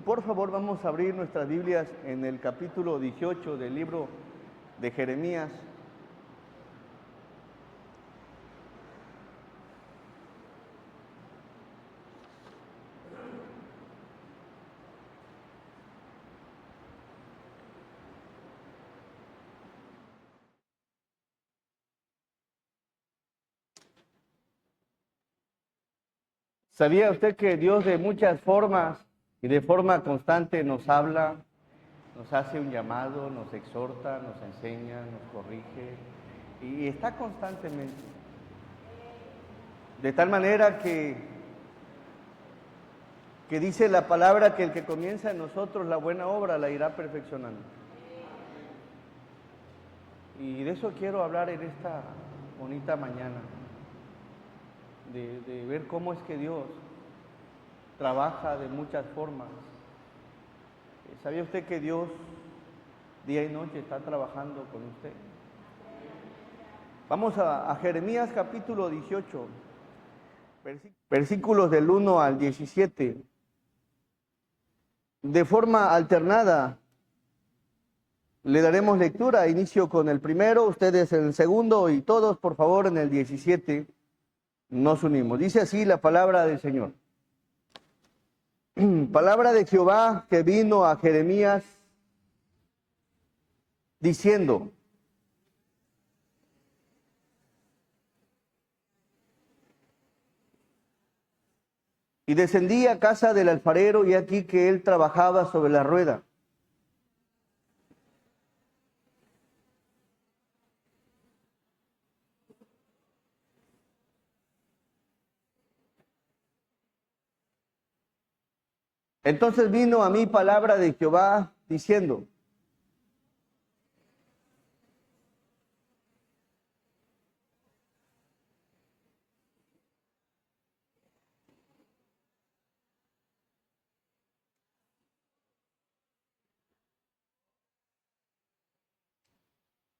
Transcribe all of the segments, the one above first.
por favor vamos a abrir nuestras Biblias en el capítulo 18 del libro de Jeremías. ¿Sabía usted que Dios de muchas formas y de forma constante nos habla, nos hace un llamado, nos exhorta, nos enseña, nos corrige y está constantemente? De tal manera que dice la palabra que el que comienza en nosotros la buena obra la irá perfeccionando. Y de eso quiero hablar en esta bonita mañana, de ver cómo es que Dios trabaja de muchas formas. ¿Sabía usted que Dios día y noche está trabajando con usted? Vamos a Jeremías capítulo 18, versículos del 1 al 17. De forma alternada le daremos lectura. Inicio con el primero, ustedes en el segundo y todos por favor en el 17 nos unimos. Dice así la palabra del Señor. Palabra de Jehová que vino a Jeremías diciendo: y descendí a casa del alfarero, y aquí que él trabajaba sobre la rueda. Entonces vino a mí palabra de Jehová diciendo: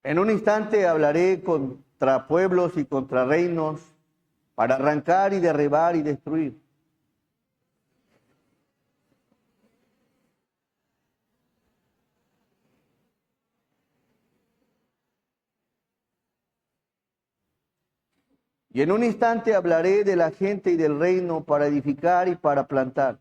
en un instante hablaré contra pueblos y contra reinos para arrancar y derribar y destruir. Y en un instante hablaré de la gente y del reino para edificar y para plantar.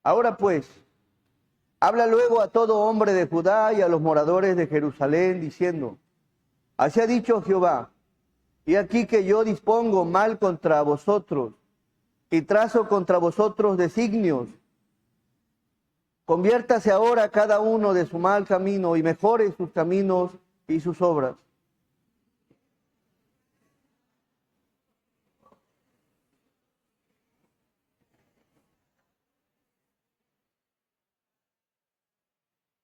Ahora pues, habla luego a todo hombre de Judá y a los moradores de Jerusalén, diciendo: así ha dicho Jehová, y aquí que yo dispongo mal contra vosotros, y trazo contra vosotros designios. Conviértase ahora cada uno de su mal camino, y mejore sus caminos y sus obras.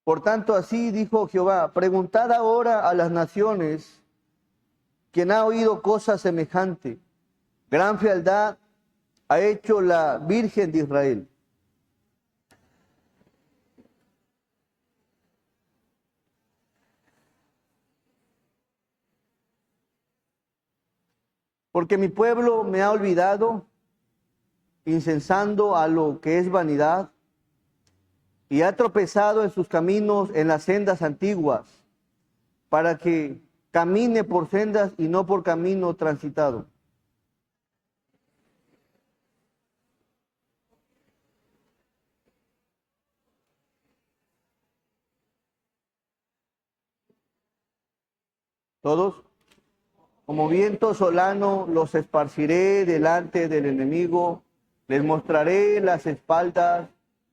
Por tanto, así dijo Jehová: preguntad ahora a las naciones, ¿quién ha oído cosa semejante? Gran fealdad ha hecho la Virgen de Israel. Porque mi pueblo me ha olvidado, incensando a lo que es vanidad, y ha tropezado en sus caminos en las sendas antiguas, para que camine por sendas y no por camino transitado. Todos, como viento solano, los esparciré delante del enemigo, les mostraré las espaldas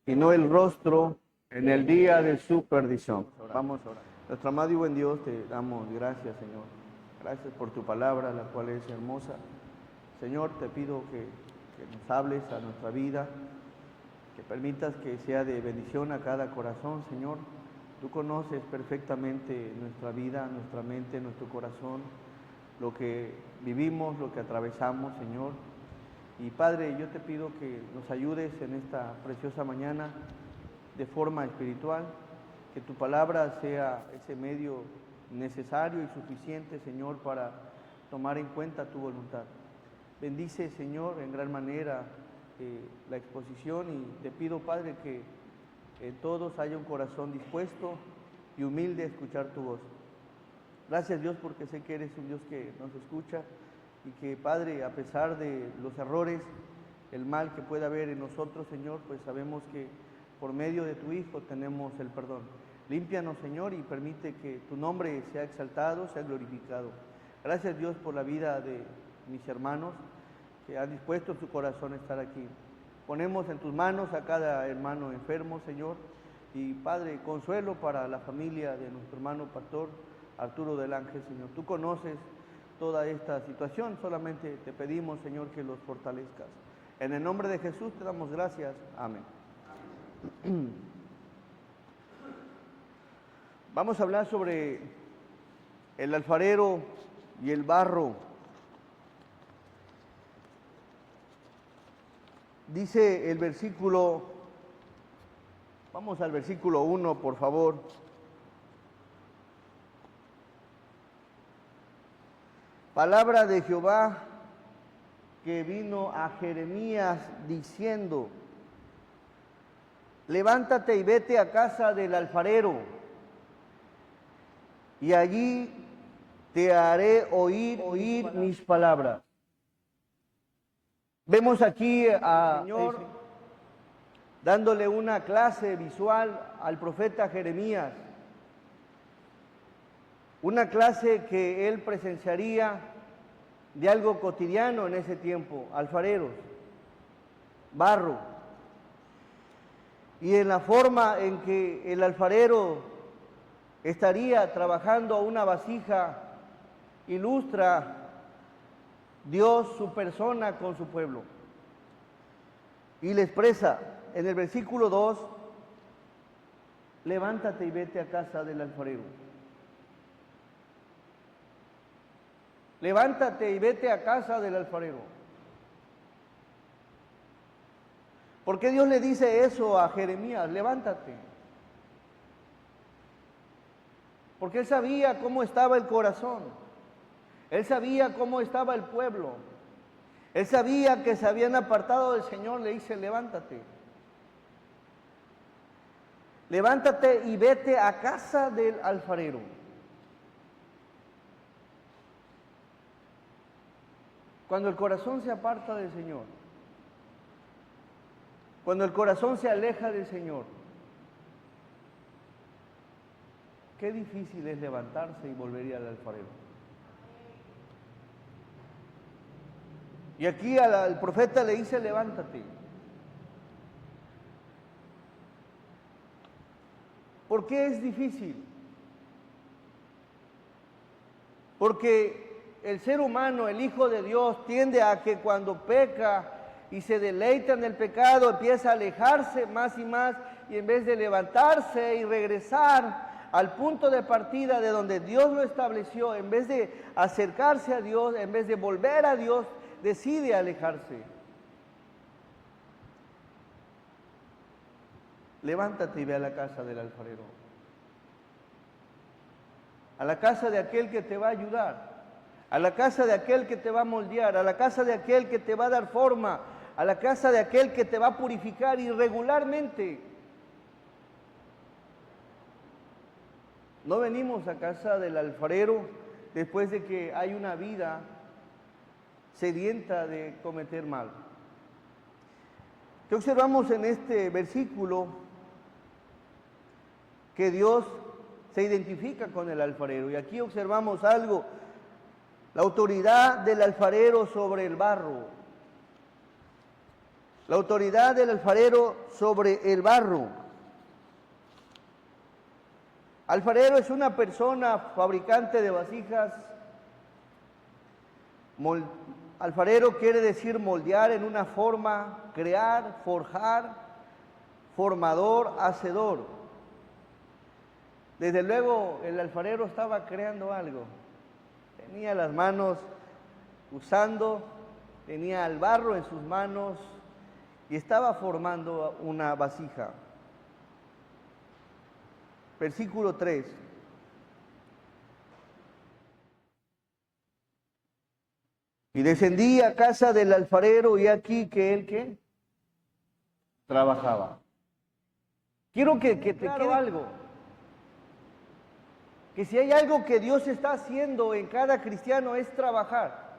y no el rostro en el día de su perdición. Vamos a orar. Nuestro amado y buen Dios, te damos gracias, Señor. Gracias por tu palabra, la cual es hermosa. Señor, te pido que nos hables a nuestra vida, que permitas que sea de bendición a cada corazón, Señor. Tú conoces perfectamente nuestra vida, nuestra mente, nuestro corazón, lo que vivimos, lo que atravesamos, Señor. Y Padre, yo te pido que nos ayudes en esta preciosa mañana de forma espiritual, que tu palabra sea ese medio necesario y suficiente, Señor, para tomar en cuenta tu voluntad. Bendice, Señor, en gran manera la exposición y te pido, Padre, que en todos haya un corazón dispuesto y humilde a escuchar tu voz. Gracias, Dios, porque sé que eres un Dios que nos escucha y que, Padre, a pesar de los errores, el mal que pueda haber en nosotros, Señor, pues sabemos que por medio de tu Hijo tenemos el perdón. Límpianos, Señor, y permite que tu nombre sea exaltado, sea glorificado. Gracias, Dios, por la vida de mis hermanos que han dispuesto su corazón a estar aquí. Ponemos en tus manos a cada hermano enfermo, Señor, y Padre, consuelo para la familia de nuestro hermano pastor Arturo del Ángel, Señor. Tú conoces toda esta situación, solamente te pedimos, Señor, que los fortalezcas. En el nombre de Jesús te damos gracias. Amén. Vamos a hablar sobre el alfarero y el barro. Dice el versículo, vamos al versículo 1, por favor. Palabra de Jehová que vino a Jeremías diciendo: levántate y vete a casa del alfarero, y allí te haré oír mis palabras. Vemos aquí al Señor dándole una clase visual al profeta Jeremías, una clase que él presenciaría de algo cotidiano en ese tiempo: alfareros, barro, y en la forma en que el alfarero estaría trabajando una vasija ilustra Dios su persona con su pueblo. Y le expresa en el versículo 2, levántate y vete a casa del alfarero. Levántate y vete a casa del alfarero. ¿Por qué Dios le dice eso a Jeremías? Levántate. Porque él sabía cómo estaba el corazón. Él sabía cómo estaba el pueblo. Él sabía que se habían apartado del Señor. Le dice: levántate. Levántate y vete a casa del alfarero. Cuando el corazón se aparta del Señor, cuando el corazón se aleja del Señor, qué difícil es levantarse y volver a ir al alfarero. Y aquí al profeta le dice: levántate. ¿Por qué es difícil? Porque el ser humano, el Hijo de Dios, tiende a que cuando peca y se deleita en el pecado, empieza a alejarse más y más, y en vez de levantarse y regresar al punto de partida de donde Dios lo estableció, en vez de acercarse a Dios, en vez de volver a Dios, decide alejarse. Levántate y ve a la casa del alfarero, a la casa de aquel que te va a ayudar, a la casa de aquel que te va a moldear, a la casa de aquel que te va a dar forma, a la casa de aquel que te va a purificar irregularmente. No venimos a casa del alfarero después de que hay una vida sedienta de cometer mal. ¿Qué observamos en este versículo? Que Dios se identifica con el alfarero. Y aquí observamos algo: la autoridad del alfarero sobre el barro. La autoridad del alfarero sobre el barro. Alfarero es una persona fabricante de vasijas. Alfarero quiere decir moldear en una forma, crear, forjar, formador, hacedor. Desde luego el alfarero estaba creando algo. Tenía las manos usando, tenía el barro en sus manos y estaba formando una vasija. Versículo 3. Y descendí a casa del alfarero y aquí que él, ¿qué? Trabajaba. Quiero que te quede algo. Que si hay algo que Dios está haciendo en cada cristiano es trabajar.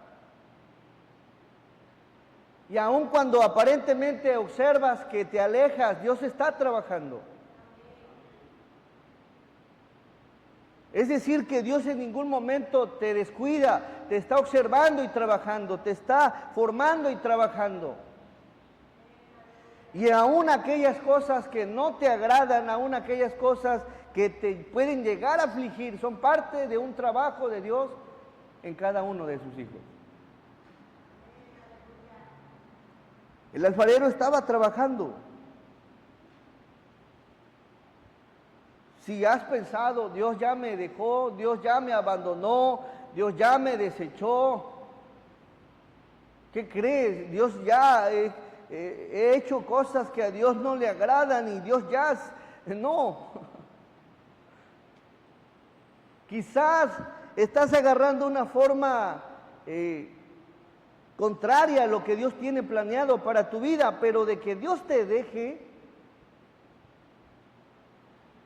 Y aun cuando aparentemente observas que te alejas, Dios está trabajando. Es decir, que Dios en ningún momento te descuida, te está observando y trabajando, te está formando y trabajando. Y aún aquellas cosas que no te agradan, aún aquellas cosas que te pueden llegar a afligir, son parte de un trabajo de Dios en cada uno de sus hijos. El alfarero estaba trabajando. Si has pensado, Dios ya me dejó, Dios ya me abandonó, Dios ya me desechó, ¿qué crees? Dios ya he hecho cosas que a Dios no le agradan y Dios ya no. Quizás estás agarrando una forma contraria a lo que Dios tiene planeado para tu vida, pero de que Dios te deje,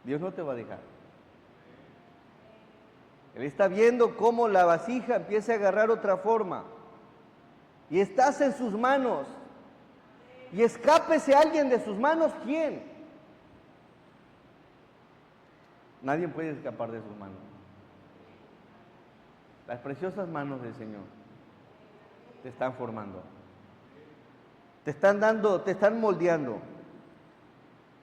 Dios no te va a dejar. Él está viendo cómo la vasija empieza a agarrar otra forma y estás en sus manos. Y escápese alguien de sus manos, ¿quién? Nadie puede escapar de sus manos. Las preciosas manos del Señor te están formando, te están dando, te están moldeando.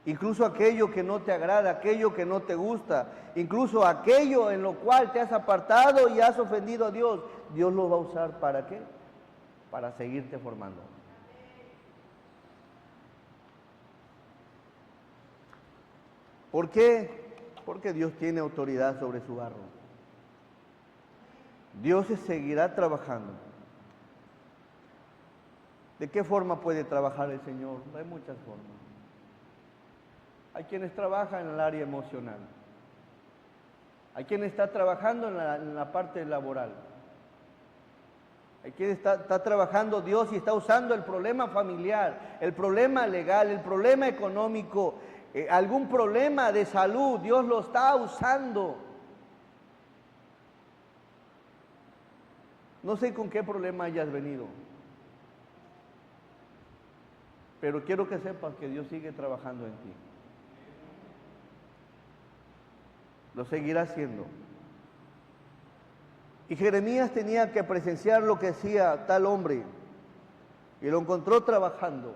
Incluso aquello que no te agrada, aquello que no te gusta, incluso aquello en lo cual te has apartado y has ofendido a Dios, Dios lo va a usar ¿para qué? Para seguirte formando. ¿Por qué? Porque Dios tiene autoridad sobre su barro. Dios se seguirá trabajando. ¿De qué forma puede trabajar el Señor? Hay muchas formas. Hay quienes trabajan en el área emocional. Hay quien está trabajando en la parte laboral. Hay quien está trabajando Dios y está usando el problema familiar, el problema legal, el problema económico, algún problema de salud. Dios lo está usando. No sé con qué problema hayas venido, pero quiero que sepas que Dios sigue trabajando en ti. Lo seguirá haciendo. Y Jeremías tenía que presenciar lo que hacía tal hombre, y lo encontró trabajando.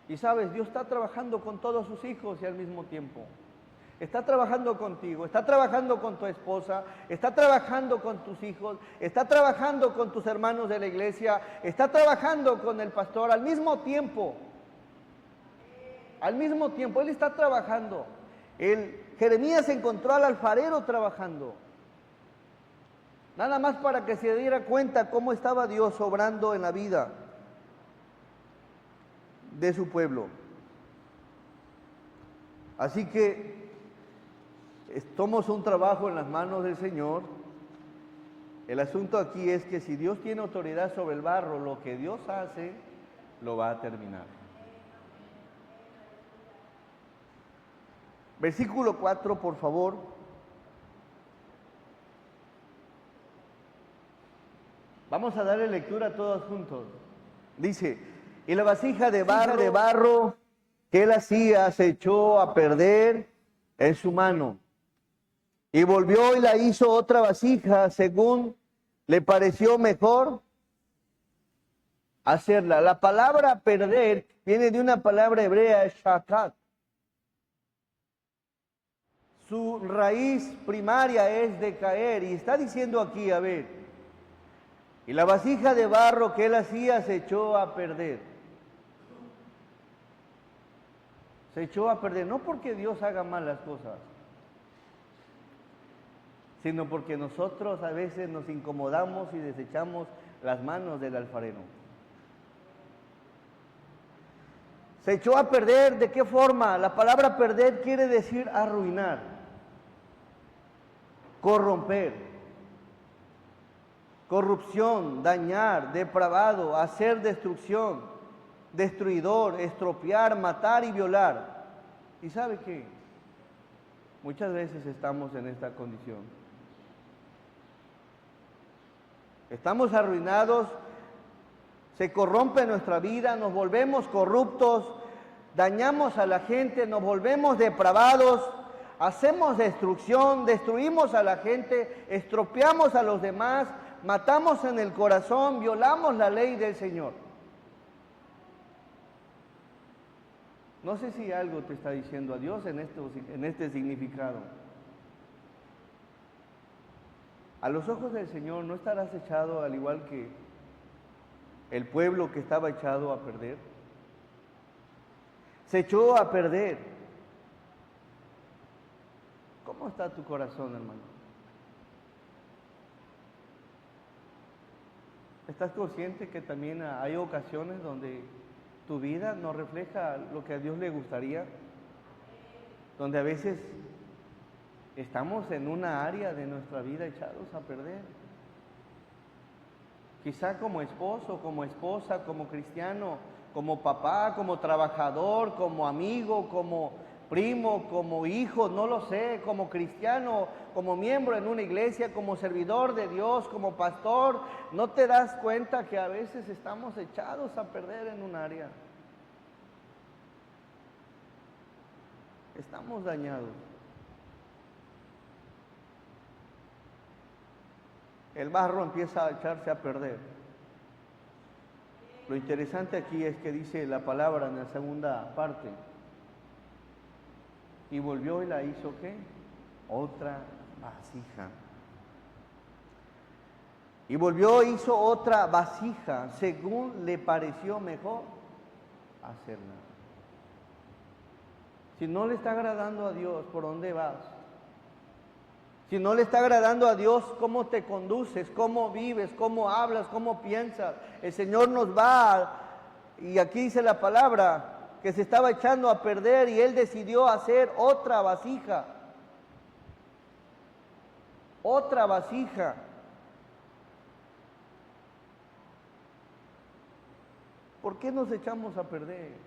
Y sabes, Dios está trabajando con todos sus hijos y al mismo tiempo. Está trabajando contigo, está trabajando con tu esposa, está trabajando con tus hijos, está trabajando con tus hermanos de la iglesia, está trabajando con el pastor al mismo tiempo. Al mismo tiempo, Él está trabajando. Jeremías encontró al alfarero trabajando. Nada más para que se diera cuenta cómo estaba Dios obrando en la vida de su pueblo. Así que tomamos un trabajo en las manos del Señor. El asunto aquí es que si Dios tiene autoridad sobre el barro, lo que Dios hace, lo va a terminar. Versículo 4, por favor. Vamos a darle lectura todos juntos. Dice, y la vasija de barro que él hacía se echó a perder en su mano. Y volvió y la hizo otra vasija según le pareció mejor hacerla. La palabra perder viene de una palabra hebrea, shakat. Su raíz primaria es de caer. Y está diciendo aquí, a ver, y la vasija de barro que él hacía se echó a perder. Se echó a perder, no porque Dios haga mal las cosas, sino porque nosotros a veces nos incomodamos y desechamos las manos del alfarero. Se echó a perder, ¿de qué forma? La palabra perder quiere decir arruinar, corromper. corrupción, dañar, depravado, hacer destrucción, destruidor, estropear, matar y violar. ¿Y sabe qué? Muchas veces estamos en esta condición. Estamos arruinados, se corrompe nuestra vida, nos volvemos corruptos, dañamos a la gente, nos volvemos depravados, hacemos destrucción, destruimos a la gente, estropeamos a los demás, matamos en el corazón, violamos la ley del Señor. No sé si algo te está diciendo a Dios en este significado. A los ojos del Señor no estarás echado al igual que el pueblo que estaba echado a perder. Se echó a perder. ¿Cómo está tu corazón, hermano? ¿Estás consciente que también hay ocasiones donde tu vida no refleja lo que a Dios le gustaría? Donde a veces estamos en una área de nuestra vida echados a perder. Quizá como esposo, como esposa, como cristiano, como papá, como trabajador, como amigo, como primo, como hijo, no lo sé, como cristiano, como miembro en una iglesia, como servidor de Dios, como pastor. ¿No te das cuenta que a veces estamos echados a perder en un área? Estamos dañados. El barro empieza a echarse a perder. Lo interesante aquí es que dice la palabra en la segunda parte. Y volvió y la hizo, ¿qué? Otra vasija. Y volvió e hizo otra vasija, según le pareció mejor hacerla. Si no le está agradando a Dios, ¿por dónde vas? Si no le está agradando a Dios, ¿cómo te conduces? ¿Cómo vives? ¿Cómo hablas? ¿Cómo piensas? El Señor nos va, y aquí dice la palabra, que se estaba echando a perder y Él decidió hacer otra vasija. Otra vasija. ¿Por qué nos echamos a perder?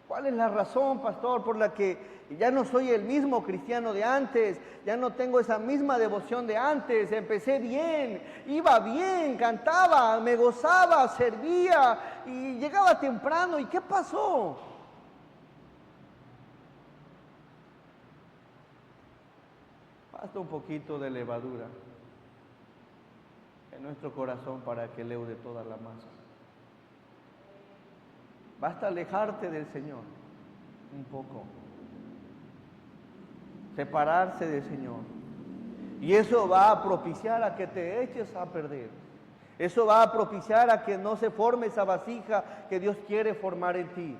¿Cuál es la razón, pastor, por la que ya no soy el mismo cristiano de antes? Ya no tengo esa misma devoción de antes. Empecé bien, iba bien, cantaba, me gozaba, servía y llegaba temprano. ¿Y qué pasó? Basta un poquito de levadura en nuestro corazón para que leude toda la masa. Basta alejarte del Señor un poco, separarse del Señor, y eso va a propiciar a que te eches a perder. Eso va a propiciar a que no se forme esa vasija que Dios quiere formar en ti.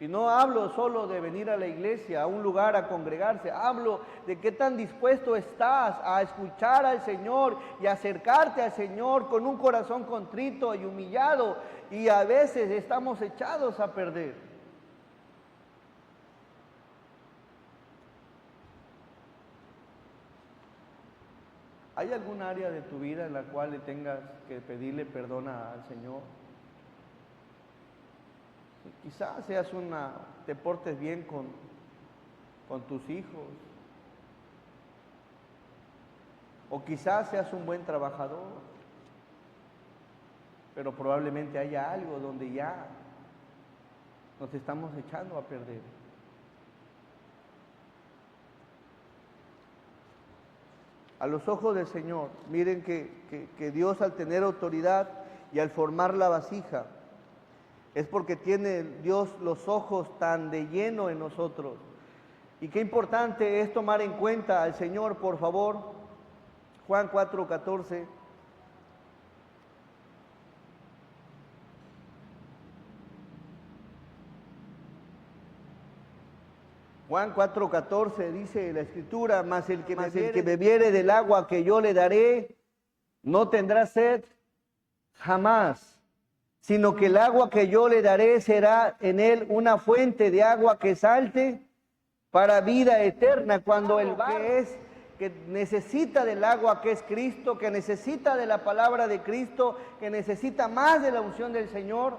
Y no hablo solo de venir a la iglesia, a un lugar a congregarse. Hablo de qué tan dispuesto estás a escuchar al Señor y acercarte al Señor con un corazón contrito y humillado. Y a veces estamos echados a perder. ¿Hay algún área de tu vida en la cual le tengas que pedirle perdón al Señor? Quizás te portes bien con tus hijos, o quizás seas un buen trabajador, pero probablemente haya algo donde ya nos estamos echando a perder. A los ojos del Señor, miren que Dios, al tener autoridad y al formar la vasija, es porque tiene Dios los ojos tan de lleno en nosotros. Y qué importante es tomar en cuenta al Señor, por favor. Juan 4:14. Juan 4:14 dice la Escritura: mas el que bebiere del agua que yo le daré, no tendrá sed jamás, sino que el agua que yo le daré será en él una fuente de agua que salte para vida eterna. Cuando el barro, que es que necesita del agua que es Cristo, que necesita de la palabra de Cristo, que necesita más de la unción del Señor.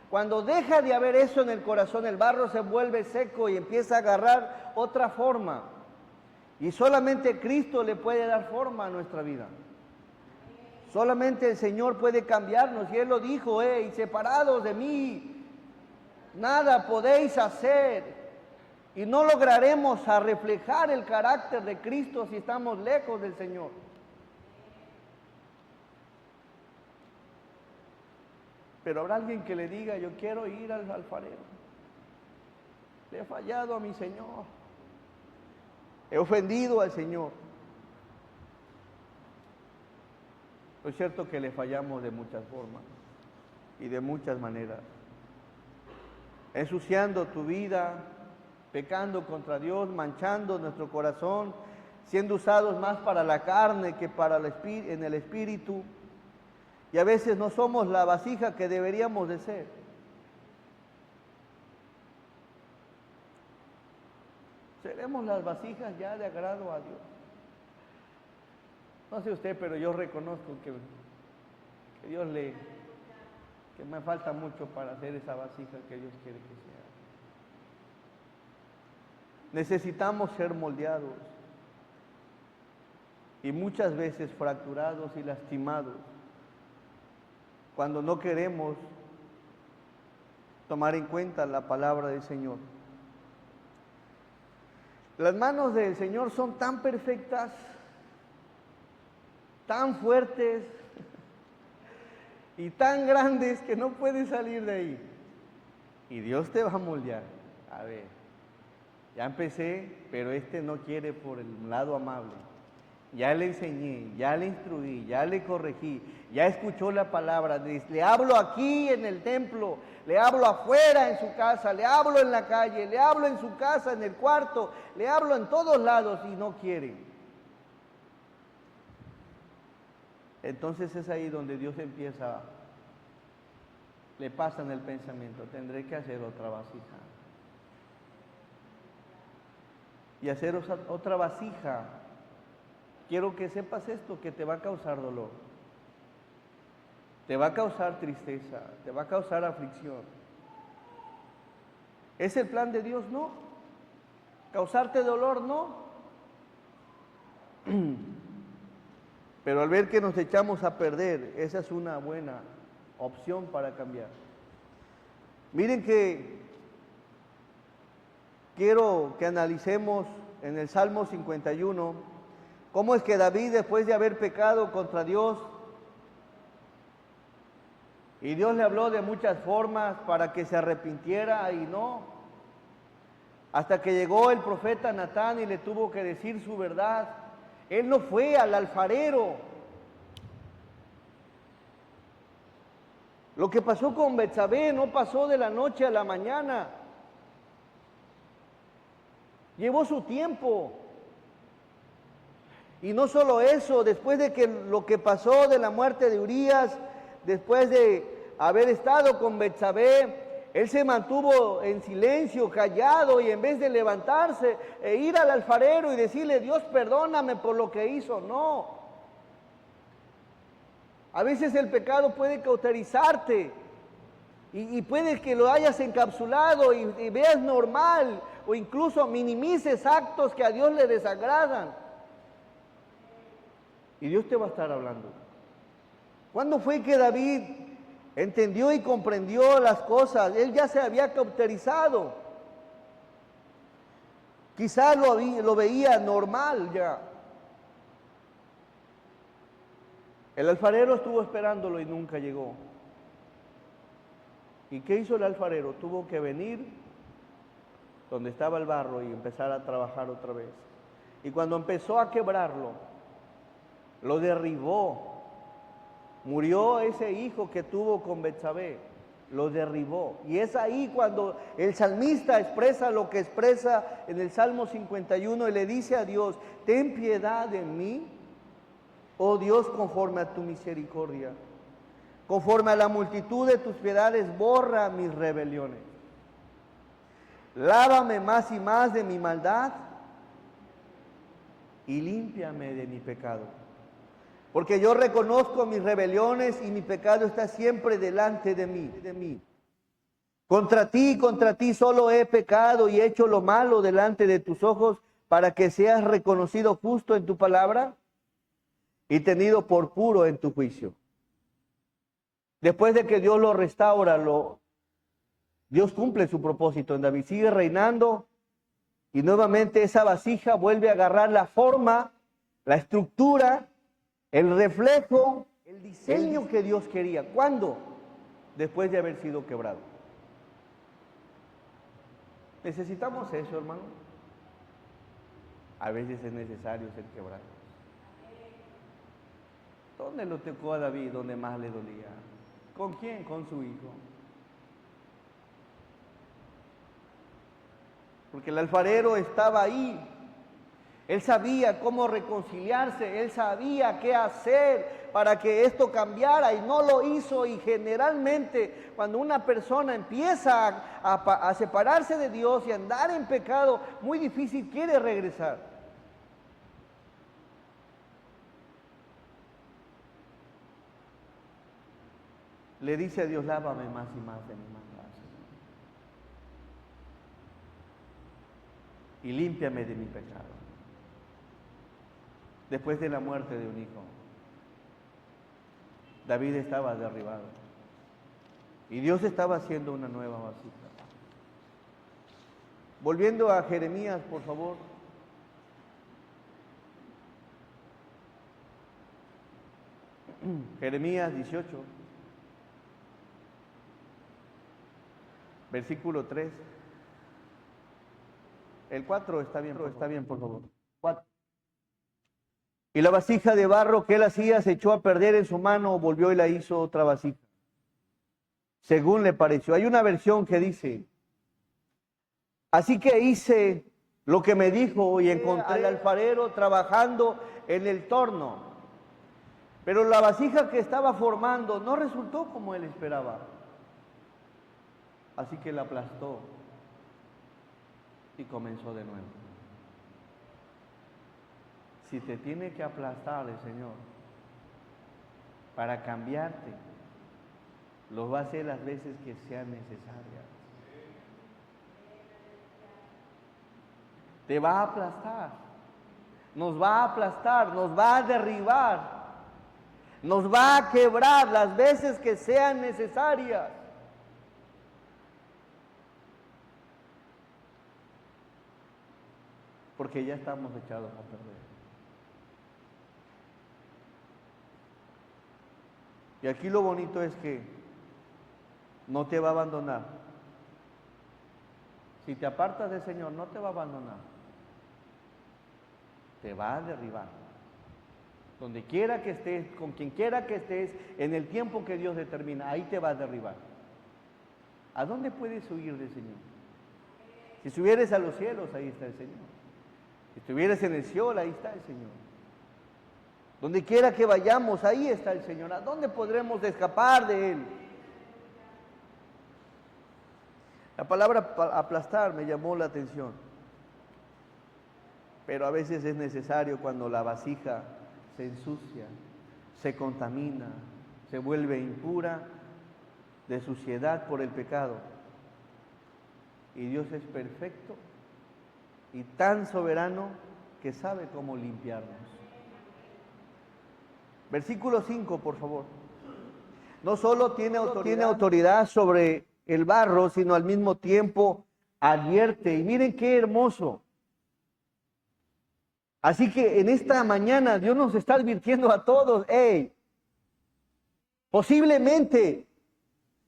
Cuando deja de haber eso en el corazón, el barro se vuelve seco y empieza a agarrar otra forma. Y solamente Cristo le puede dar forma a nuestra vida. Solamente el Señor puede cambiarnos. Y Él lo dijo, y separados de mí, nada podéis hacer. Y no lograremos a reflejar el carácter de Cristo si estamos lejos del Señor. Pero habrá alguien que le diga, yo quiero ir al alfarero. Le he fallado a mi Señor. He ofendido al Señor. Es cierto que le fallamos de muchas formas y de muchas maneras. Ensuciando tu vida, pecando contra Dios, manchando nuestro corazón, siendo usados más para la carne que para en el espíritu. Y a veces no somos la vasija que deberíamos de ser. Seremos las vasijas ya de agrado a Dios. No sé usted, pero yo reconozco que Dios que me falta mucho para ser esa vasija que Dios quiere que sea. Necesitamos ser moldeados y muchas veces fracturados y lastimados cuando no queremos tomar en cuenta la palabra del Señor. Las manos del Señor son tan perfectas, tan fuertes y tan grandes que no puedes salir de ahí. Y Dios te va a moldear. A ver, ya empecé, pero no quiere por el lado amable. Ya le enseñé, ya le instruí, ya le corregí, ya escuchó la palabra. Le hablo aquí en el templo, le hablo afuera en su casa, le hablo en la calle, le hablo en su casa, en el cuarto, le hablo en todos lados y no quiere. Entonces es ahí donde Dios empieza, le pasa en el pensamiento, tendré que hacer otra vasija. Y hacer otra vasija, quiero que sepas esto, que te va a causar dolor, te va a causar tristeza, te va a causar aflicción. ¿Es el plan de Dios? No. ¿Causarte dolor? No. Pero al ver que nos echamos a perder, esa es una buena opción para cambiar. Miren que quiero que analicemos en el Salmo 51 cómo es que David, después de haber pecado contra Dios, y Dios le habló de muchas formas para que se arrepintiera y no, hasta que llegó el profeta Natán y le tuvo que decir su verdad. Él no fue al alfarero. Lo que pasó con Betsabé no pasó de la noche a la mañana. Llevó su tiempo. Y no solo eso, después de que lo que pasó de la muerte de Urías, después de haber estado con Betsabé, él se mantuvo en silencio, callado, y en vez de levantarse e ir al alfarero y decirle, Dios, perdóname por lo que hizo, no. A veces el pecado puede cauterizarte y puede que lo hayas encapsulado y veas normal o incluso minimices actos que a Dios le desagradan. Y Dios te va a estar hablando. ¿Cuándo fue que David entendió y comprendió las cosas? Él ya se había cauterizado. Quizás lo veía normal ya. El alfarero estuvo esperándolo y nunca llegó. ¿Y qué hizo el alfarero? Tuvo que venir donde estaba el barro y empezar a trabajar otra vez. Y cuando empezó a quebrarlo, lo derribó. Murió ese hijo que tuvo con Betsabé, lo derribó. Y es ahí cuando el salmista expresa lo que expresa en el Salmo 51 y le dice a Dios, ten piedad de mí, oh Dios, conforme a tu misericordia. Conforme a la multitud de tus piedades, borra mis rebeliones. Lávame más y más de mi maldad y límpiame de mi pecado. Porque yo reconozco mis rebeliones y mi pecado está siempre delante de mí. Contra ti solo he pecado y he hecho lo malo delante de tus ojos, para que seas reconocido justo en tu palabra y tenido por puro en tu juicio. Después de que Dios lo restaura, Dios cumple su propósito en David, sigue reinando y nuevamente esa vasija vuelve a agarrar la forma, la estructura, el reflejo, el diseño que Dios quería. ¿Cuándo? Después de haber sido quebrado. ¿Necesitamos eso, hermano? A veces es necesario ser quebrado. ¿Dónde lo tocó a David? ¿Dónde más le dolía? ¿Con quién? Con su hijo. Porque el alfarero estaba ahí. Él sabía cómo reconciliarse, él sabía qué hacer para que esto cambiara y no lo hizo. Y generalmente cuando una persona empieza a separarse de Dios y a andar en pecado, muy difícil quiere regresar. Le dice a Dios, lávame más y más de mi maldad, y límpiame de mi pecado. Después de la muerte de un hijo, David estaba derribado y Dios estaba haciendo una nueva vasija. Volviendo a Jeremías, por favor. Jeremías 18, versículo 3. El 4 está bien, por favor. 4. Y la vasija de barro que él hacía se echó a perder en su mano, volvió y la hizo otra vasija, según le pareció. Hay una versión que dice, así que hice lo que me dijo y encontré al alfarero trabajando en el torno. Pero la vasija que estaba formando no resultó como él esperaba. Así que la aplastó y comenzó de nuevo. Si te tiene que aplastar el Señor para cambiarte, lo va a hacer las veces que sean necesarias. Te va a aplastar, nos va a aplastar, nos va a derribar, nos va a quebrar las veces que sean necesarias. Porque ya estamos echados a perder. Y aquí lo bonito es que no te va a abandonar. Si te apartas del Señor, no te va a abandonar. Te va a derribar. Donde quiera que estés, con quien quiera que estés, en el tiempo que Dios determina, ahí te va a derribar. ¿A dónde puedes huir del Señor? Si subieres a los cielos, ahí está el Señor. Si estuvieras en el Seol, ahí está el Señor. Donde quiera que vayamos, ahí está el Señor. ¿A dónde podremos escapar de Él? La palabra aplastar me llamó la atención. Pero a veces es necesario cuando la vasija se ensucia, se contamina, se vuelve impura de suciedad por el pecado. Y Dios es perfecto y tan soberano que sabe cómo limpiarnos. Versículo 5, por favor. No solo tiene autoridad sobre el barro, sino al mismo tiempo advierte. Y miren qué hermoso. Así que en esta mañana Dios nos está advirtiendo a todos, hey, posiblemente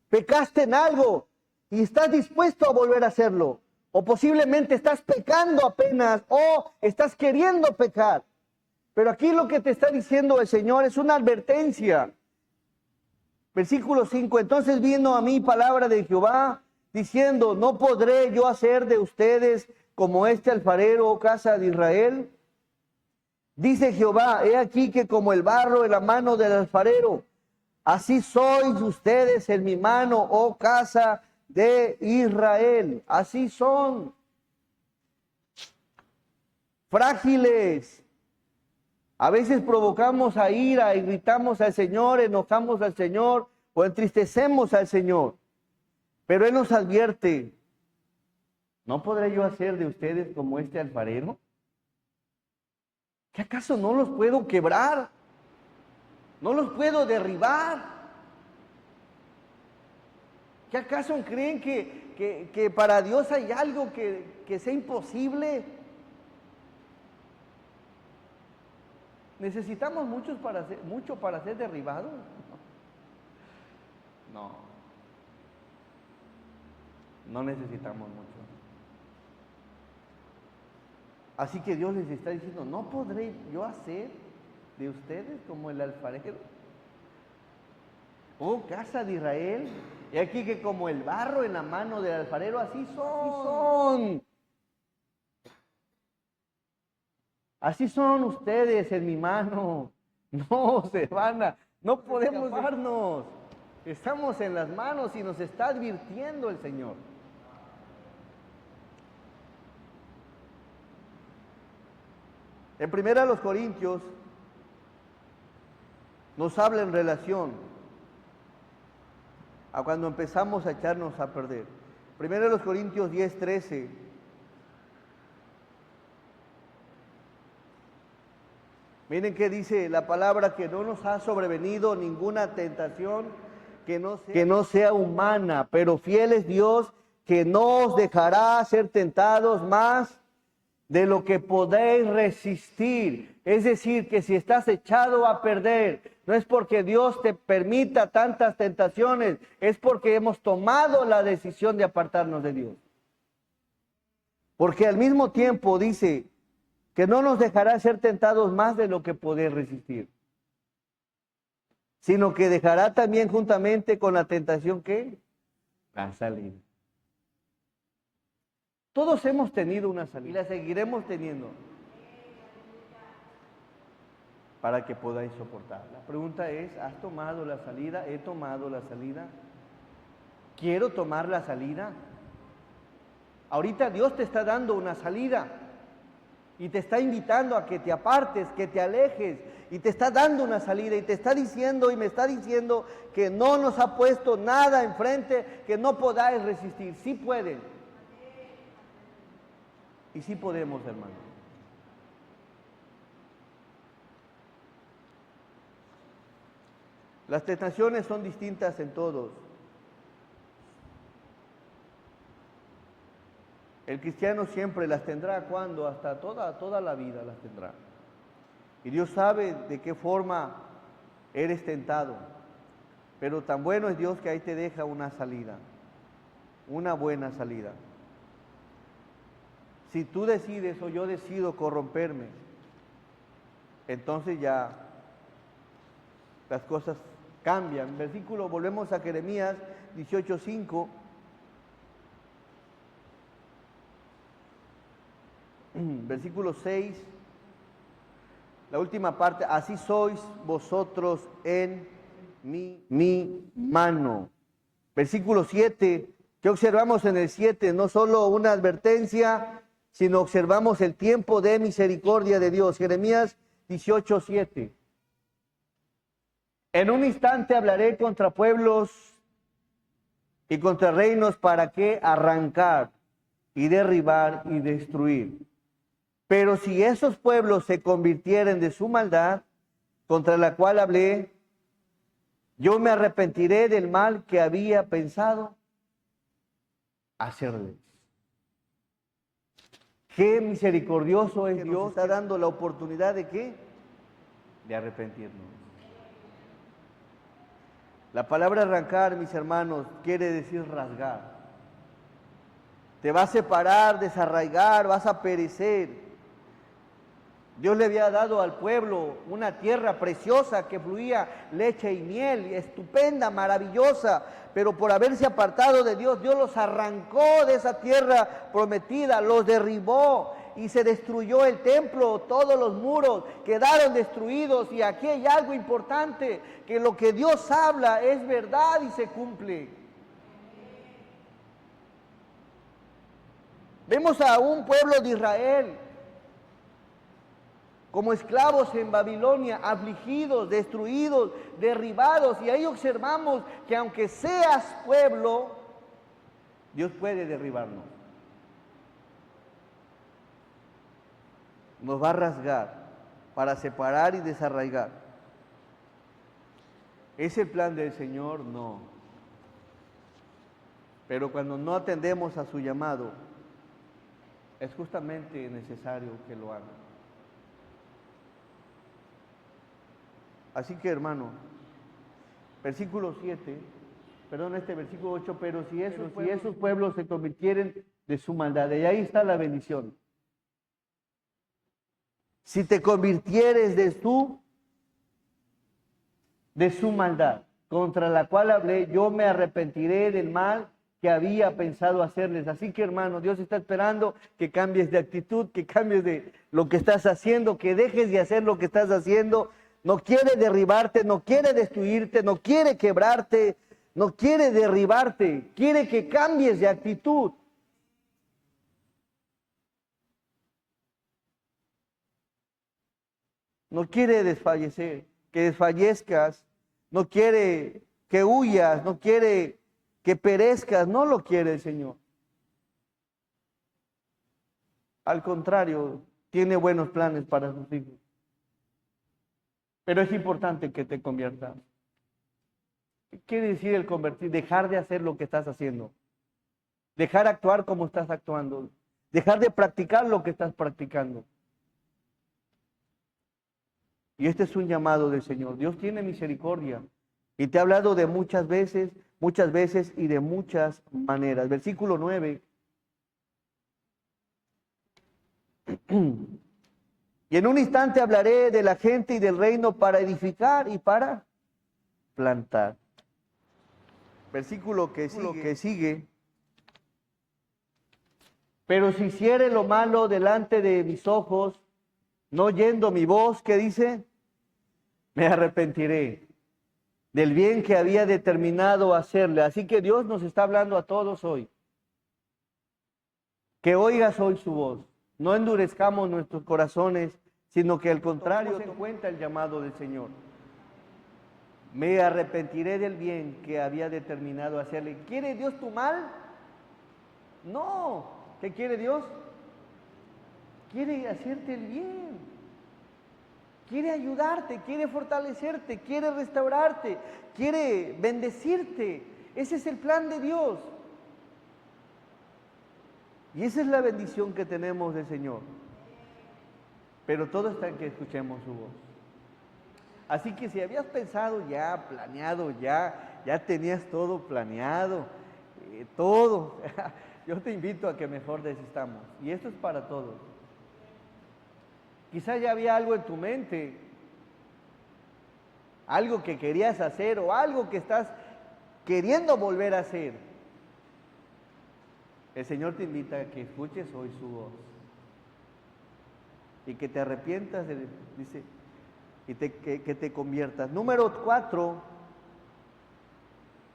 pecaste en algo y estás dispuesto a volver a hacerlo. O posiblemente estás pecando apenas o estás queriendo pecar. Pero aquí lo que te está diciendo el Señor es una advertencia. Versículo 5, entonces vino a mí palabra de Jehová diciendo, ¿no podré yo hacer de ustedes como este alfarero, oh casa de Israel? Dice Jehová, he aquí que como el barro en la mano del alfarero, así sois ustedes en mi mano, oh casa de Israel. Así son. Frágiles, A veces provocamos a ira, irritamos al Señor, enojamos al Señor o entristecemos al Señor. Pero Él nos advierte, ¿no podré yo hacer de ustedes como este alfarero? ¿Qué acaso no los puedo quebrar? ¿No los puedo derribar? ¿Qué acaso creen que para Dios hay algo que sea imposible? ¿Necesitamos mucho para ser derribados? No. No necesitamos mucho. Así que Dios les está diciendo, ¿no podré yo hacer de ustedes como el alfarero? Oh, casa de Israel, y aquí que como el barro en la mano del alfarero, así son. Así son ustedes en mi mano. No podemos dejarnos. Estamos en las manos y nos está advirtiendo el Señor. En 1 Corintios nos habla en relación a cuando empezamos a echarnos a perder. 1 Corintios 10:13. Miren que dice la palabra, que no nos ha sobrevenido ninguna tentación que no sea humana, pero fiel es Dios, que no os dejará ser tentados más de lo que podéis resistir. Es decir, que si estás echado a perder, no es porque Dios te permita tantas tentaciones, es porque hemos tomado la decisión de apartarnos de Dios. Porque al mismo tiempo dice que no nos dejará ser tentados más de lo que podéis resistir, sino que dejará también juntamente con la tentación, ¿qué? La salida. Todos hemos tenido una salida y la seguiremos teniendo para que podáis soportar. La pregunta es, ¿has tomado la salida? ¿He tomado la salida? ¿Quiero tomar la salida? Ahorita Dios te está dando una salida y te está invitando a que te apartes, que te alejes, y te está dando una salida y te está diciendo y me está diciendo que no nos ha puesto nada enfrente que no podáis resistir. Sí pueden. Y sí podemos, hermano. Las tentaciones son distintas en todos. El cristiano siempre las tendrá, ¿cuándo? Hasta toda la vida las tendrá. Y Dios sabe de qué forma eres tentado. Pero tan bueno es Dios que ahí te deja una salida, una buena salida. Si tú decides o yo decido corromperme, entonces ya las cosas cambian. Volvemos a Jeremías 18:5. Versículo 6, la última parte, así sois vosotros en mi mano. Versículo 7, ¿qué observamos en el 7? No solo una advertencia, sino observamos el tiempo de misericordia de Dios. Jeremías 18:7. En un instante hablaré contra pueblos y contra reinos para que arrancar y derribar y destruir. Pero si esos pueblos se convirtieren de su maldad, contra la cual hablé, yo me arrepentiré del mal que había pensado hacerles. Qué misericordioso es Dios, está dando la oportunidad de ¿qué? De arrepentirnos. La palabra arrancar, mis hermanos, quiere decir rasgar. Te va a separar, desarraigar, vas a perecer. Dios le había dado al pueblo una tierra preciosa que fluía leche y miel, estupenda, maravillosa, pero por haberse apartado de Dios, Dios los arrancó de esa tierra prometida, los derribó y se destruyó el templo, todos los muros quedaron destruidos. Y aquí hay algo importante, que lo que Dios habla es verdad y se cumple. Vemos a un pueblo de Israel como esclavos en Babilonia, afligidos, destruidos, derribados. Y ahí observamos que aunque seas pueblo, Dios puede derribarnos. Nos va a rasgar para separar y desarraigar. ¿Es el plan del Señor? No. Pero cuando no atendemos a su llamado, es justamente necesario que lo haga. Así que, hermano, versículo 7, perdón, este versículo 8, pero si esos pueblos se convirtieren de su maldad, y ahí está la bendición. Si te convirtieres de su maldad, contra la cual hablé, yo me arrepentiré del mal que había pensado hacerles. Así que, hermano, Dios está esperando que cambies de actitud, que cambies de lo que estás haciendo, que dejes de hacer lo que estás haciendo. No quiere derribarte, no quiere destruirte, no quiere quebrarte, no quiere derribarte, quiere que cambies de actitud. No quiere desfallecer, que desfallezcas, no quiere que huyas, no quiere que perezcas, no lo quiere el Señor. Al contrario, tiene buenos planes para sus hijos. Pero es importante que te conviertas. ¿Qué quiere decir el convertir? Dejar de hacer lo que estás haciendo. Dejar de actuar como estás actuando. Dejar de practicar lo que estás practicando. Y este es un llamado del Señor. Dios tiene misericordia. Y te ha hablado de muchas veces y de muchas maneras. Versículo 9. Y en un instante hablaré de la gente y del reino para edificar y para plantar. Versículo que sigue. Pero si hiciere lo malo delante de mis ojos, no oyendo mi voz, ¿qué dice? Me arrepentiré del bien que había determinado hacerle. Así que Dios nos está hablando a todos hoy. Que oigas hoy su voz. No endurezcamos nuestros corazones, sino que al contrario, tomemos en cuenta el llamado del Señor. Me arrepentiré del bien que había determinado hacerle. ¿Quiere Dios tu mal? No. ¿Qué quiere Dios? Quiere hacerte el bien. Quiere ayudarte, quiere fortalecerte, quiere restaurarte, quiere bendecirte. Ese es el plan de Dios. Y esa es la bendición que tenemos del Señor. Pero todo está en que escuchemos su voz. Así que si habías pensado ya, planeado ya tenías todo planeado, todo, yo te invito a que mejor desistamos. Y esto es para todos. Quizá ya había algo en tu mente, algo que querías hacer o algo que estás queriendo volver a hacer. El Señor te invita a que escuches hoy su voz y que te arrepientas, dice, y que te conviertas. Número 4,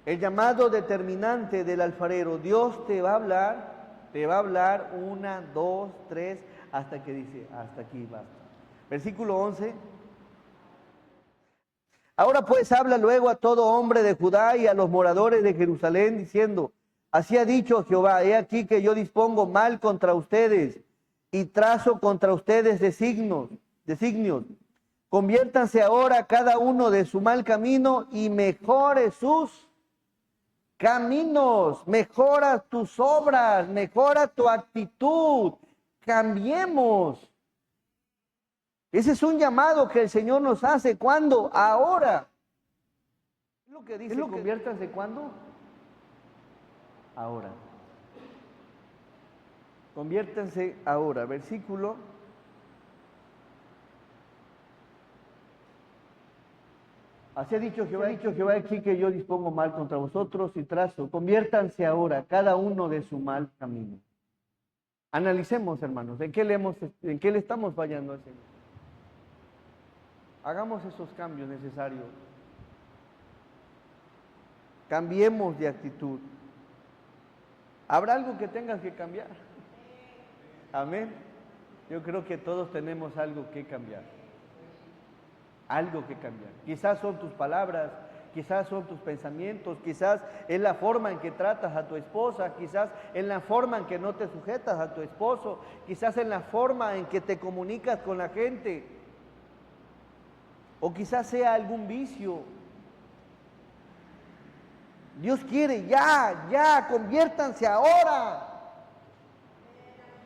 el llamado determinante del alfarero. Dios te va a hablar 1, 2, 3, hasta que dice, hasta aquí basta. Versículo 11. Ahora pues habla luego a todo hombre de Judá y a los moradores de Jerusalén, diciendo, así ha dicho Jehová, he aquí que yo dispongo mal contra ustedes y trazo contra ustedes designios. Conviértanse ahora cada uno de su mal camino y mejore sus caminos, mejora tus obras, mejora tu actitud. Cambiemos. Ese es un llamado que el Señor nos hace. ¿Cuándo? Ahora. ¿Es lo que dice? Conviértanse ¿cuándo? Ahora. Conviértanse ahora. Versículo. Así ha dicho Jehová aquí que yo dispongo mal contra vosotros y trazo. Conviértanse ahora cada uno de su mal camino. Analicemos, hermanos, ¿en qué le estamos fallando al Señor? Hagamos esos cambios necesarios. Cambiemos de actitud. ¿Habrá algo que tengas que cambiar? Amén. Yo creo que todos tenemos algo que cambiar. Algo que cambiar. Quizás son tus palabras, quizás son tus pensamientos, quizás es la forma en que tratas a tu esposa, quizás es la forma en que no te sujetas a tu esposo, quizás en la forma en que te comunicas con la gente, o quizás sea algún vicio. Dios quiere ya, conviértanse ahora,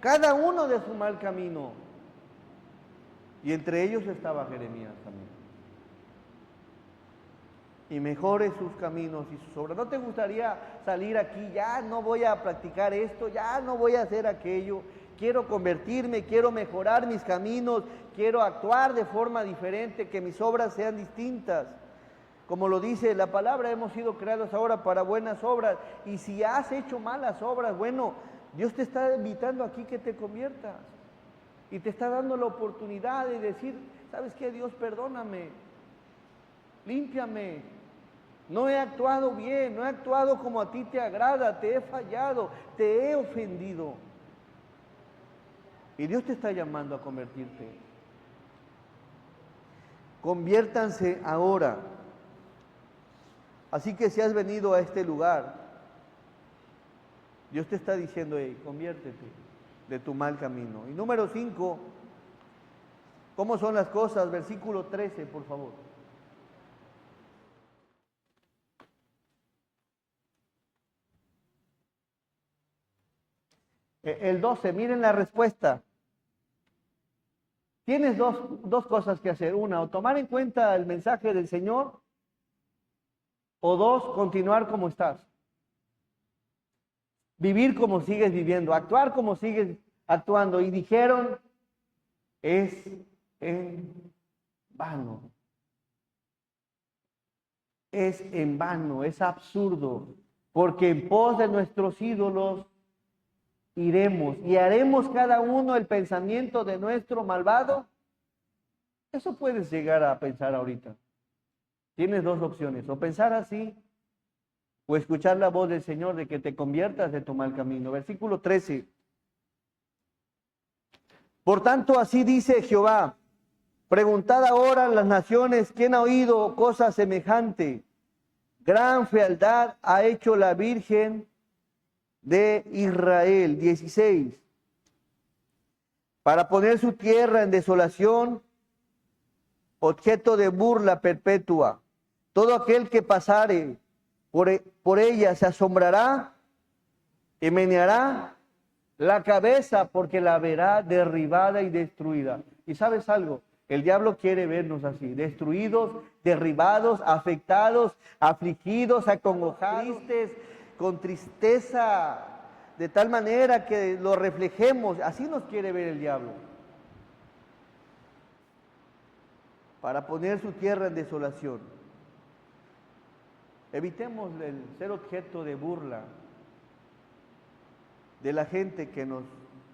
cada uno de su mal camino. Y entre ellos estaba Jeremías también. Y mejore sus caminos y sus obras. ¿No te gustaría salir aquí? Ya no voy a practicar esto, ya no voy a hacer aquello. Quiero convertirme, quiero mejorar mis caminos, quiero actuar de forma diferente, que mis obras sean distintas. Como lo dice la palabra, hemos sido creados ahora para buenas obras. Y si has hecho malas obras, bueno, Dios te está invitando aquí que te conviertas. Y te está dando la oportunidad de decir, ¿sabes qué? Dios, perdóname, límpiame. No he actuado bien, no he actuado como a ti te agrada, te he fallado, te he ofendido. Y Dios te está llamando a convertirte. Conviértanse ahora. Así que si has venido a este lugar, Dios te está diciendo, hey, conviértete de tu mal camino. Y número 5, ¿cómo son las cosas? Versículo 13, por favor. El 12, miren la respuesta. Tienes dos cosas que hacer. Una, o tomar en cuenta el mensaje del Señor, o dos, continuar como estás. Vivir como sigues viviendo, actuar como sigues actuando. Y dijeron, es en vano. Es en vano, es absurdo, porque en pos de nuestros ídolos iremos y haremos cada uno el pensamiento de nuestro malvado. Eso puedes llegar a pensar ahorita. Tienes dos opciones, o pensar así, o escuchar la voz del Señor de que te conviertas de tu mal camino. Versículo 13. Por tanto, así dice Jehová, preguntad ahora a las naciones, ¿quién ha oído cosa semejante? Gran fealdad ha hecho la Virgen de Israel. 16. Para poner su tierra en desolación, objeto de burla perpetua. Todo aquel que pasare por ella se asombrará y meneará la cabeza porque la verá derribada y destruida. ¿Y sabes algo? El diablo quiere vernos así, destruidos, derribados, afectados, afligidos, acongojados, tristes, con tristeza, de tal manera que lo reflejemos. Así nos quiere ver el diablo. Para poner su tierra en desolación. Evitemos el ser objeto de burla de la gente que nos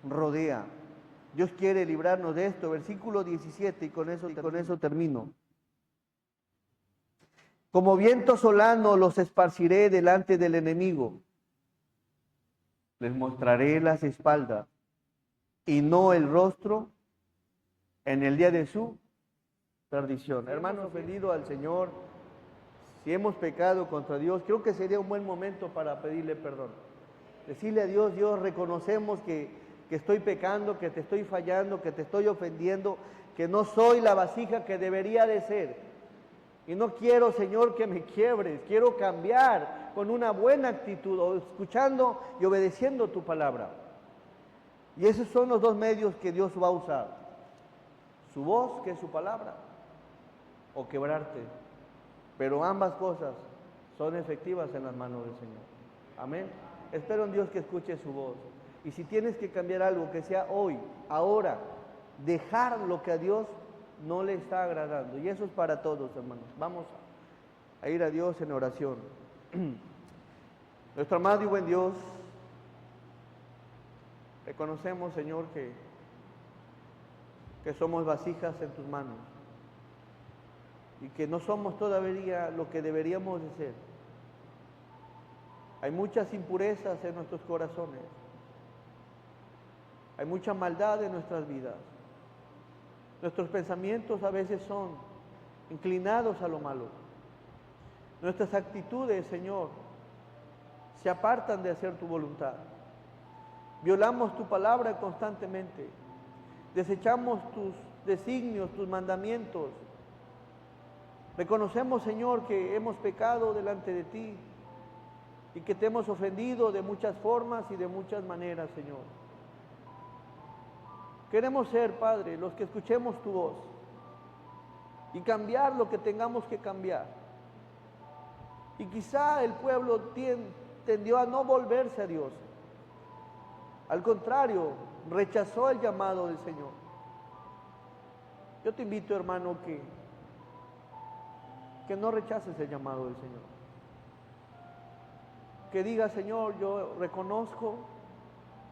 rodea. Dios quiere librarnos de esto. Versículo 17, y con eso termino. Como viento solano los esparciré delante del enemigo. Les mostraré las espaldas y no el rostro en el día de su perdición. Hermano, ofendido al Señor, si hemos pecado contra Dios, creo que sería un buen momento para pedirle perdón. Decirle a Dios, Dios, reconocemos que estoy pecando, que te estoy fallando, que te estoy ofendiendo, que no soy la vasija que debería de ser. Y no quiero, Señor, que me quiebres, quiero cambiar con una buena actitud, escuchando y obedeciendo tu palabra. Y esos son los dos medios que Dios va a usar. Su voz, que es su palabra, o quebrarte. Pero ambas cosas son efectivas en las manos del Señor. Amén. Espero en Dios que escuche su voz. Y si tienes que cambiar algo, que sea hoy, ahora, dejar lo que a Dios no le está agradando. Y eso es para todos, hermanos. Vamos a ir a Dios en oración. Nuestro amado y buen Dios, reconocemos, Señor, que somos vasijas en tus manos y que no somos todavía lo que deberíamos de ser. Hay muchas impurezas en nuestros corazones. Hay mucha maldad en nuestras vidas. Nuestros pensamientos a veces son inclinados a lo malo. Nuestras actitudes, Señor, se apartan de hacer tu voluntad. Violamos tu palabra constantemente. Desechamos tus designios, tus mandamientos. Reconocemos, Señor, que hemos pecado delante de ti y que te hemos ofendido de muchas formas y de muchas maneras, Señor. Queremos ser, Padre, los que escuchemos tu voz y cambiar lo que tengamos que cambiar. Y quizá el pueblo tendió a no volverse a Dios. Al contrario, rechazó el llamado del Señor. Yo te invito, hermano, que no rechaces el llamado del Señor. Que diga, Señor, yo reconozco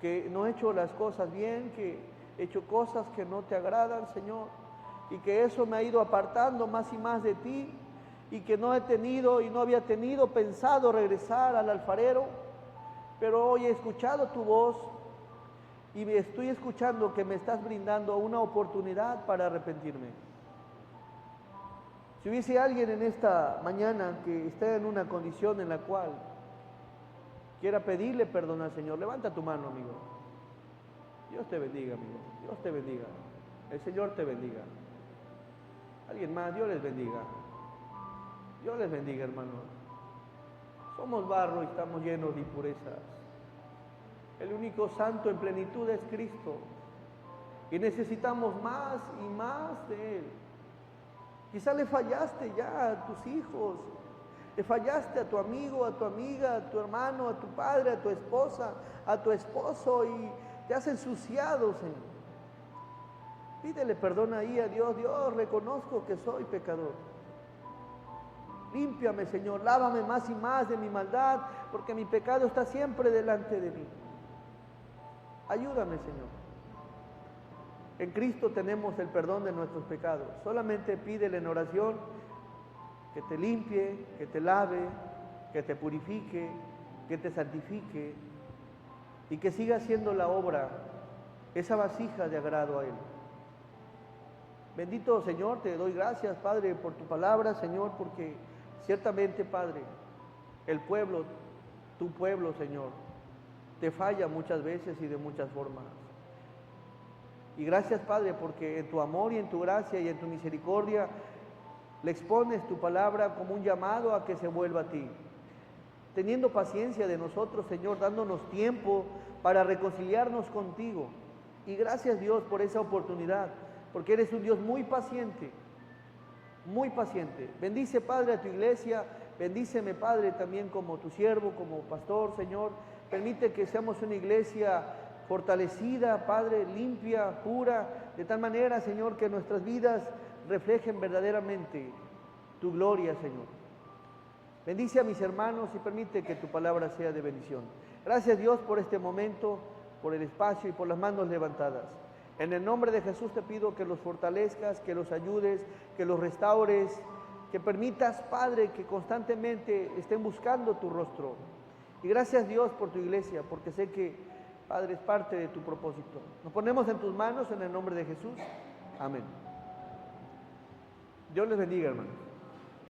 que no he hecho las cosas bien, que he hecho cosas que no te agradan, Señor, y que eso me ha ido apartando más y más de ti, y que no he tenido y no había tenido pensado regresar al alfarero, pero hoy he escuchado tu voz y me estoy escuchando que me estás brindando una oportunidad para arrepentirme. Si hubiese alguien en esta mañana que esté en una condición en la cual quiera pedirle perdón al Señor, levanta tu mano, amigo. Dios te bendiga, amigo. Dios te bendiga. El Señor te bendiga. Alguien más, Dios les bendiga. Dios les bendiga, hermano. Somos barro y estamos llenos de impurezas. El único santo en plenitud es Cristo. Y necesitamos más y más de Él. Quizá le fallaste ya a tus hijos. Le fallaste a tu amigo, a tu amiga, a tu hermano, a tu padre, a tu esposa, a tu esposo y te has ensuciado, Señor. Pídele perdón ahí a Dios. Dios, reconozco que soy pecador. Límpiame, Señor, lávame más y más de mi maldad, porque mi pecado está siempre delante de mí. Ayúdame, Señor. En Cristo tenemos el perdón de nuestros pecados. Solamente pídele en oración que te limpie, que te lave, que te purifique, que te santifique y que siga haciendo la obra, esa vasija de agrado a Él. Bendito Señor, te doy gracias, Padre, por tu palabra, Señor, porque ciertamente, Padre, el pueblo, tu pueblo, Señor, te falla muchas veces y de muchas formas. Y gracias, Padre, porque en tu amor y en tu gracia y en tu misericordia le expones tu palabra como un llamado a que se vuelva a ti. Teniendo paciencia de nosotros, Señor, dándonos tiempo para reconciliarnos contigo. Y gracias, Dios, por esa oportunidad, porque eres un Dios muy paciente, muy paciente. Bendice, Padre, a tu iglesia, bendíceme, Padre, también como tu siervo, como pastor, Señor. Permite que seamos una iglesia fortalecida, Padre, limpia, pura, de tal manera, Señor, que nuestras vidas reflejen verdaderamente tu gloria, Señor. Bendice a mis hermanos y permite que tu palabra sea de bendición. Gracias, Dios, por este momento, por el espacio y por las manos levantadas. En el nombre de Jesús te pido que los fortalezcas, que los ayudes, que los restaures, que permitas, Padre, que constantemente estén buscando tu rostro. Y gracias, Dios, por tu iglesia, porque sé que, Padre, es parte de tu propósito. Nos ponemos en tus manos en el nombre de Jesús. Amén. Dios les bendiga, hermanos.